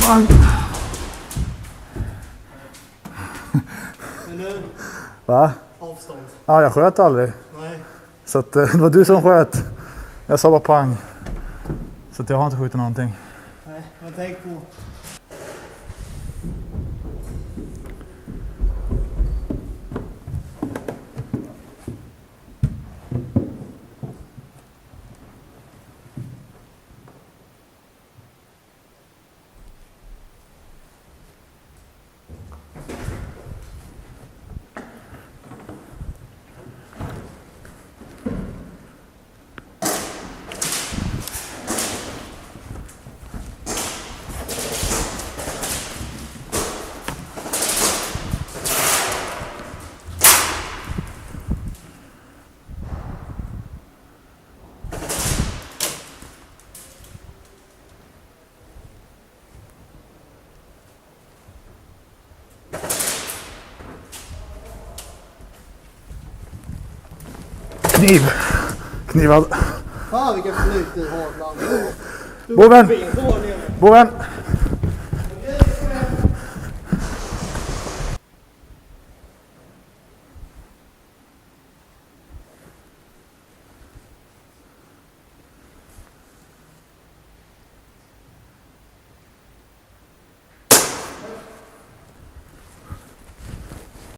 Fan. Men nu, Va? avstånd. Ja, jag sköt aldrig. Nej. Så att, det var du som sköt. Jag sa bara pang. Så att jag har inte skjutit någonting. Nej, jag tänkte på. Knivad. Fan vilken flyt du har ibland. Boven! Boven!